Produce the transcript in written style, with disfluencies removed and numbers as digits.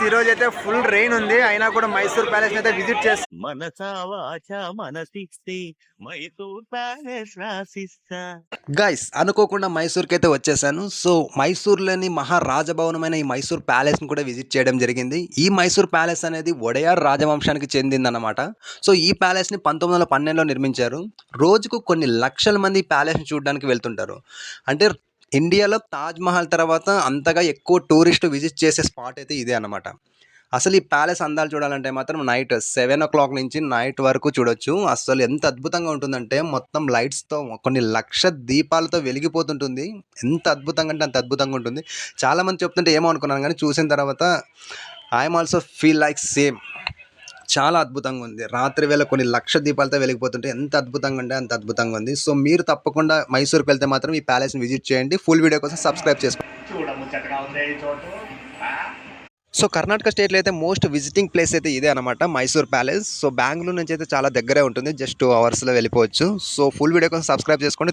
ఈ రోజు అయితే ఫుల్ రెయిన్ ఉంది, అయినా కూడా మైసూర్ ప్యాలెస్ అయితే విజిట్ చేస్తాం. గైస్ అనుకోకుండా మైసూర్కి అయితే వచ్చేసాను. సో మైసూర్లోని మహారాజభవనమైన ఈ మైసూర్ ప్యాలెస్ని కూడా విజిట్ చేయడం జరిగింది. ఈ మైసూర్ ప్యాలెస్ అనేది ఒడయార్ రాజవంశానికి చెందిందన్నమాట. సో ఈ ప్యాలెస్ని 1912లో నిర్మించారు. రోజుకు కొన్ని లక్షల మంది ఈ ప్యాలెస్ని చూడడానికి వెళ్తుంటారు. అంటే ఇండియాలో తాజ్‌మహల్ తర్వాత అంతగా ఎక్కువ టూరిస్టు విజిట్ చేసే స్పాట్ అయితే ఇదే అన్నమాట. అసలు ఈ ప్యాలెస్ అందాలు చూడాలంటే మాత్రం నైట్ 7:00 నుంచి నైట్ వరకు చూడొచ్చు. అస్సలు ఎంత అద్భుతంగా ఉంటుందంటే మొత్తం లైట్స్‌తో కొన్ని లక్ష దీపాలతో వెలిగిపోతుంటుంది. ఎంత అద్భుతంగా అంటే అంత అద్భుతంగా ఉంటుంది. చాలామంది చెప్తుంటే ఏమో అనుకున్నాను కానీ చూసిన తర్వాత I am also feel like same. చాలా అద్భుతంగా ఉంది. రాత్రి వేళ కొన్ని లక్ష దీపాలతో వెలిగిపోతుంటే ఎంత అద్భుతంగా అంటే అంత అద్భుతంగా ఉంది. సో మీరు తప్పకుండా మైసూర్‌కి వెళ్తే మాత్రం ఈ ప్యాలెస్‌ని విజిట్ చేయండి. ఫుల్ వీడియో కోసం సబ్స్క్రైబ్ చేసుకోండి. చూడముచ్చటగా ఉంది ఈ చోటు. సో కర్ణాటక స్టేట్‌లో అయితే మోస్ట్ విజిటింగ్ ప్లేస్ అయితే ఇదే అనమాట మైసూర్ ప్యాలెస్. సో బెంగుళూరు నుంచి అయితే చాలా దగ్గరే ఉంటుంది. జస్ట్ 2 అవర్స్‌లో వెళ్ళిపోవచ్చు. సో ఫుల్ వీడియో కోసం సబ్స్క్రైబ్ చేసుకోండి.